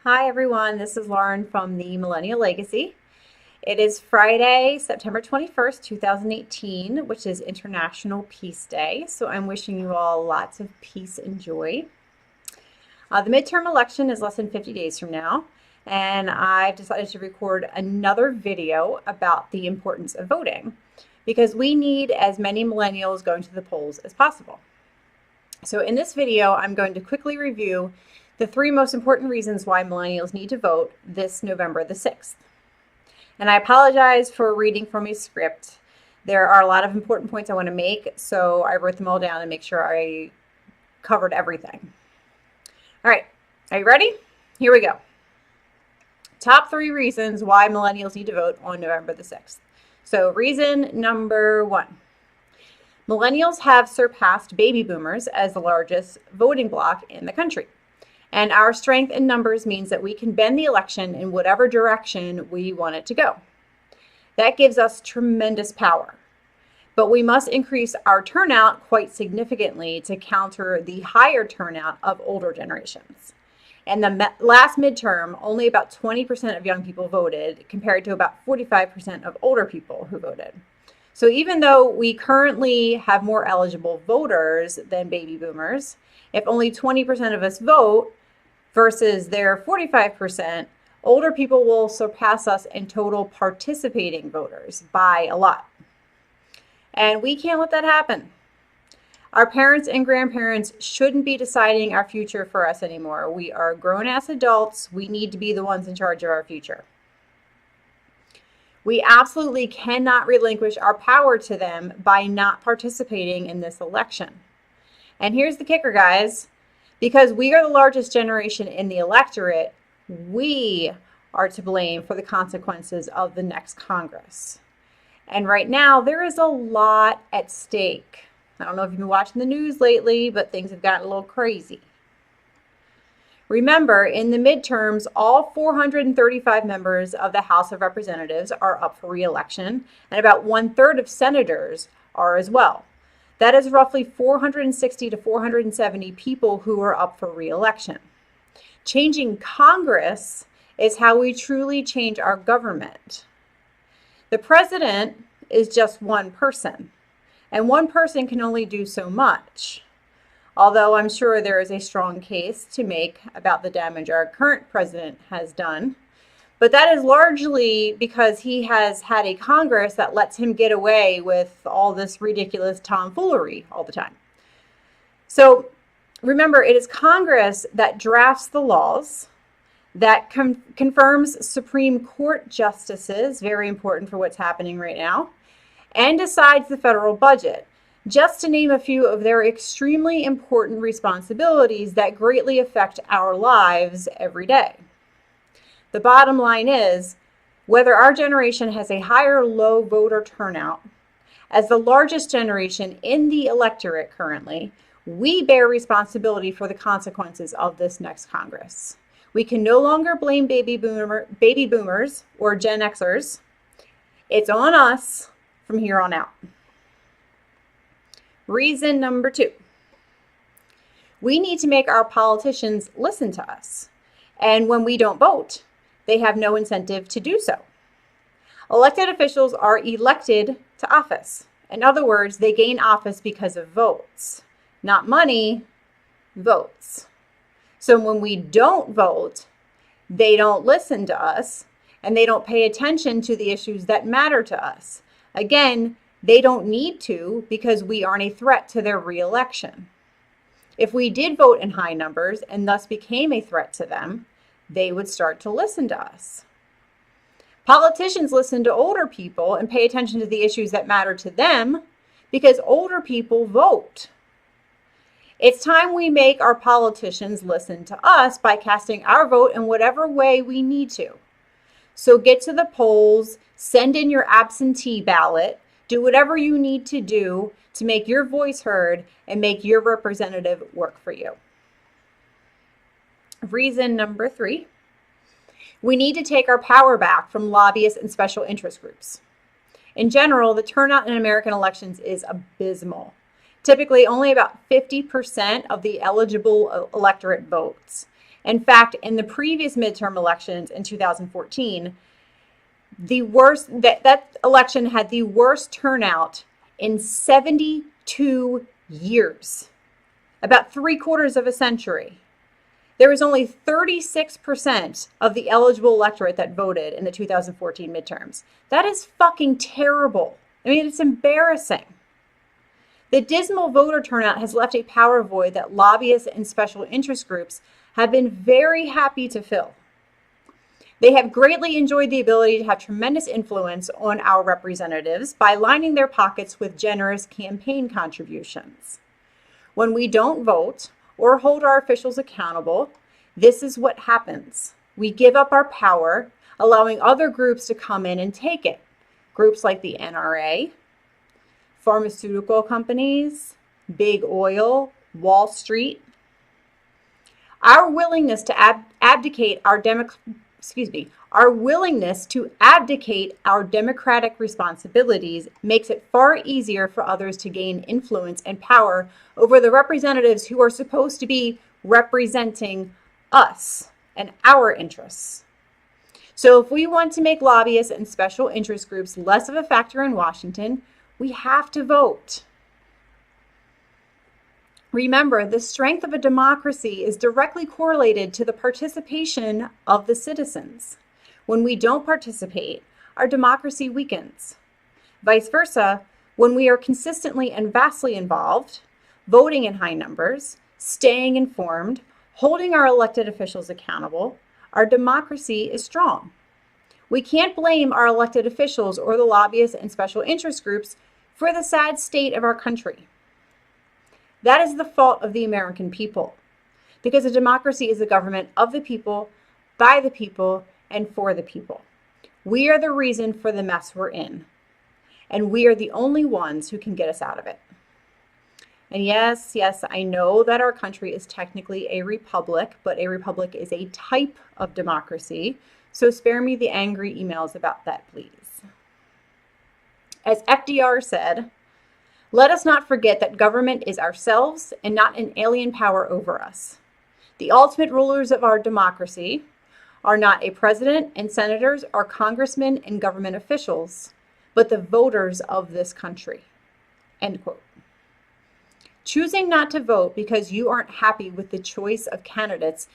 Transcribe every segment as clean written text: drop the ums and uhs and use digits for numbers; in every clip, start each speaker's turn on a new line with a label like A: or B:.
A: Hi everyone, this is Lauren from the Millennial Legacy. It is Friday, September 21st, 2018, which is International Peace Day. So I'm wishing you all lots of peace and joy. The midterm election is less than 50 days from now, and I've decided to record another video about the importance of voting because we need as many millennials going to the polls as possible. So in this video, I'm going to quickly review the three most important reasons why millennials need to vote this November the 6th. And I apologize for reading from a script. There are a lot of important points I want to make, so I wrote them all down and make sure I covered everything. All right, are you ready? Here we go. Top three reasons why millennials need to vote on November the 6th. So reason number one. Millennials have surpassed baby boomers as the largest voting bloc in the country. And our strength in numbers means that we can bend the election in whatever direction we want it to go. That gives us tremendous power. But we must increase our turnout quite significantly to counter the higher turnout of older generations. In the last midterm, only about 20% of young people voted, compared to about 45% of older people who voted. So even though we currently have more eligible voters than baby boomers, if only 20% of us vote versus their 45%, older people will surpass us in total participating voters by a lot. And we can't let that happen. Our parents and grandparents shouldn't be deciding our future for us anymore. We are grown-ass adults. We need to be the ones in charge of our future. We absolutely cannot relinquish our power to them by not participating in this election. And here's the kicker, guys. Because we are the largest generation in the electorate, we are to blame for the consequences of the next Congress. And right now, there is a lot at stake. I don't know if you've been watching the news lately, but things have gotten a little crazy. Remember, in the midterms, all 435 members of the House of Representatives are up for re-election, and about 1/3 of senators are as well. That is roughly 460 to 470 people who are up for re-election. Changing Congress is how we truly change our government. The president is just one person, and one person can only do so much. Although I'm sure there is a strong case to make about the damage our current president has done. But that is largely because he has had a Congress that lets him get away with all this ridiculous tomfoolery all the time. So remember, it is Congress that drafts the laws, that confirms Supreme Court justices, very important for what's happening right now, and decides the federal budget, just to name a few of their extremely important responsibilities that greatly affect our lives every day. The bottom line is, whether our generation has a high or low voter turnout, as the largest generation in the electorate currently, we bear responsibility for the consequences of this next Congress. We can no longer blame baby boomers or Gen Xers. It's on us from here on out. Reason number two. We need to make our politicians listen to us. And when we don't vote, they have no incentive to do so. Elected officials are elected to office. In other words, they gain office because of votes. Not money, votes. So when we don't vote, they don't listen to us, and they don't pay attention to the issues that matter to us. Again, they don't need to because we aren't a threat to their re-election. If we did vote in high numbers and thus became a threat to them, they would start to listen to us. Politicians listen to older people and pay attention to the issues that matter to them because older people vote. It's time we make our politicians listen to us by casting our vote in whatever way we need to. So get to the polls, send in your absentee ballot, do whatever you need to do to make your voice heard and make your representative work for you. Reason number three, we need to take our power back from lobbyists and special interest groups. In general, the turnout in American elections is abysmal. Typically, only about 50% of the eligible electorate votes. In fact, in the previous midterm elections in 2014, that election had the worst turnout in 72 years, about 3/4 of a century. There was only 36% of the eligible electorate that voted in the 2014 midterms. That is fucking terrible. I mean, it's embarrassing. The dismal voter turnout has left a power void that lobbyists and special interest groups have been very happy to fill. They have greatly enjoyed the ability to have tremendous influence on our representatives by lining their pockets with generous campaign contributions. When we don't vote or hold our officials accountable, this is what happens. We give up our power, allowing other groups to come in and take it. Groups like the NRA, pharmaceutical companies, big oil, Wall Street. Our willingness to abdicate our democratic responsibilities makes it far easier for others to gain influence and power over the representatives who are supposed to be representing us and our interests. So if we want to make lobbyists and special interest groups less of a factor in Washington, we have to vote. Remember, the strength of a democracy is directly correlated to the participation of the citizens. When we don't participate, our democracy weakens. Vice versa, when we are consistently and vastly involved, voting in high numbers, staying informed, holding our elected officials accountable, our democracy is strong. We can't blame our elected officials or the lobbyists and special interest groups for the sad state of our country. That is the fault of the American people, because a democracy is a government of the people, by the people, and for the people. We are the reason for the mess we're in, and we are the only ones who can get us out of it. And yes, I know that our country is technically a republic, but a republic is a type of democracy, so spare me the angry emails about that, please. As FDR said, let us not forget that government is ourselves and not an alien power over us. The ultimate rulers of our democracy are not a president and senators or congressmen and government officials, but the voters of this country. End quote. Choosing not to vote because you aren't happy with the choice of candidates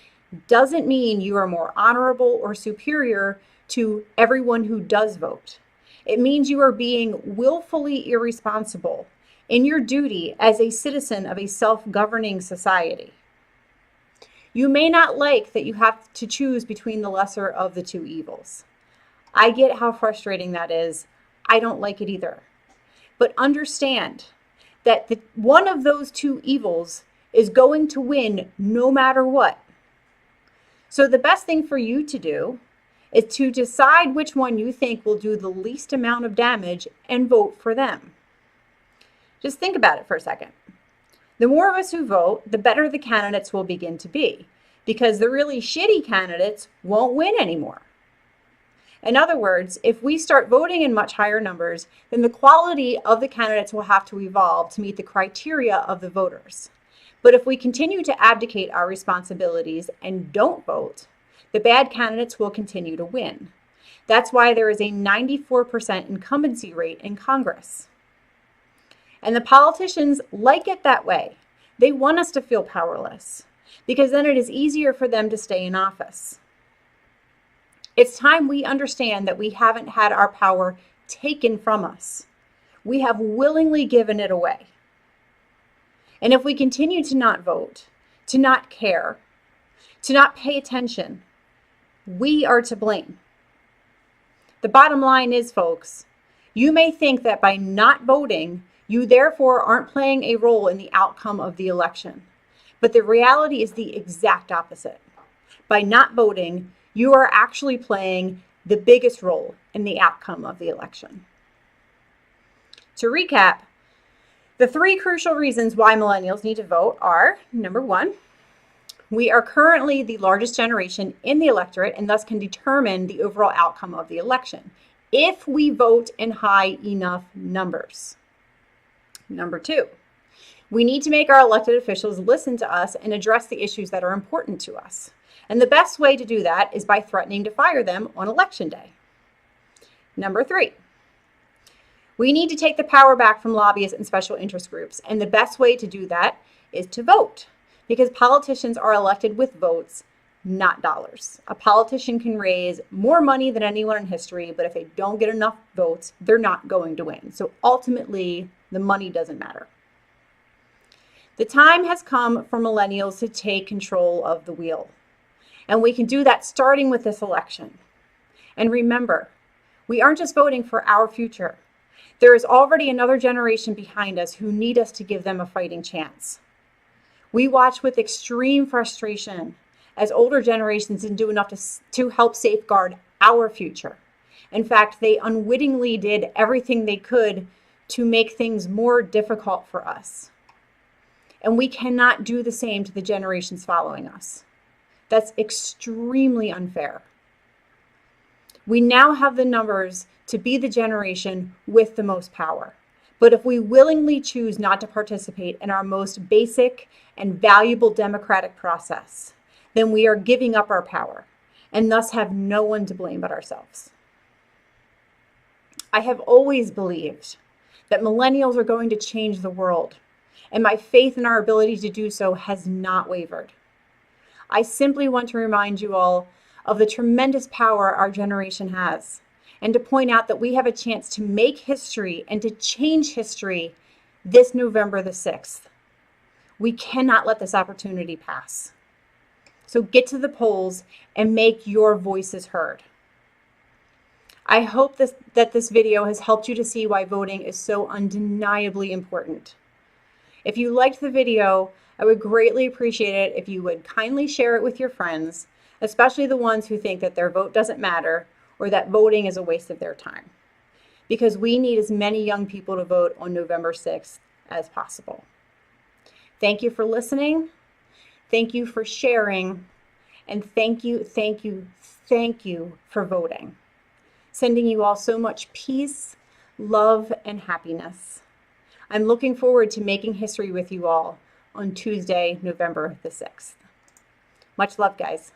A: doesn't mean you are more honorable or superior to everyone who does vote. It means you are being willfully irresponsible in your duty as a citizen of a self-governing society. You may not like that you have to choose between the lesser of the two evils. I get how frustrating that is. I don't like it either. But understand that one of those two evils is going to win no matter what. So the best thing for you to do is to decide which one you think will do the least amount of damage and vote for them. Just think about it for a second. The more of us who vote, the better the candidates will begin to be, because the really shitty candidates won't win anymore. In other words, if we start voting in much higher numbers, then the quality of the candidates will have to evolve to meet the criteria of the voters. But if we continue to abdicate our responsibilities and don't vote, the bad candidates will continue to win. That's why there is a 94% incumbency rate in Congress. And the politicians like it that way. They want us to feel powerless, because then it is easier for them to stay in office. It's time we understand that we haven't had our power taken from us. We have willingly given it away. And if we continue to not vote, to not care, to not pay attention, we are to blame. The bottom line is, folks, you may think that by not voting, you therefore aren't playing a role in the outcome of the election. But the reality is the exact opposite. By not voting, you are actually playing the biggest role in the outcome of the election. To recap, the three crucial reasons why millennials need to vote are, number one, we are currently the largest generation in the electorate and thus can determine the overall outcome of the election if we vote in high enough numbers. Number two, We need to make our elected officials listen to us and address the issues that are important to us. And the best way to do that is by threatening to fire them on election day. Number 3, we need to take the power back from lobbyists and special interest groups. And the best way to do that is to vote, because politicians are elected with votes, not dollars. A politician can raise more money than anyone in history, but if they don't get enough votes, they're not going to win. So ultimately, the money doesn't matter. The time has come for millennials to take control of the wheel. And we can do that starting with this election. And remember, we aren't just voting for our future. There is already another generation behind us who need us to give them a fighting chance. We watch with extreme frustration as older generations didn't do enough to help safeguard our future. In fact, they unwittingly did everything they could to make things more difficult for us. And we cannot do the same to the generations following us. That's extremely unfair. We now have the numbers to be the generation with the most power. But if we willingly choose not to participate in our most basic and valuable democratic process, then we are giving up our power and thus have no one to blame but ourselves. I have always believed that millennials are going to change the world, and my faith in our ability to do so has not wavered. I simply want to remind you all of the tremendous power our generation has, and to point out that we have a chance to make history and to change history this November the 6th. We cannot let this opportunity pass. So get to the polls and make your voices heard. I hope that this video has helped you to see why voting is so undeniably important. If you liked the video, I would greatly appreciate it if you would kindly share it with your friends, especially the ones who think that their vote doesn't matter or that voting is a waste of their time, because we need as many young people to vote on November 6th as possible. Thank you for listening. Thank you for sharing. And thank you for voting. Sending you all so much peace, love, and happiness. I'm looking forward to making history with you all on Tuesday, November the 6th. Much love, guys.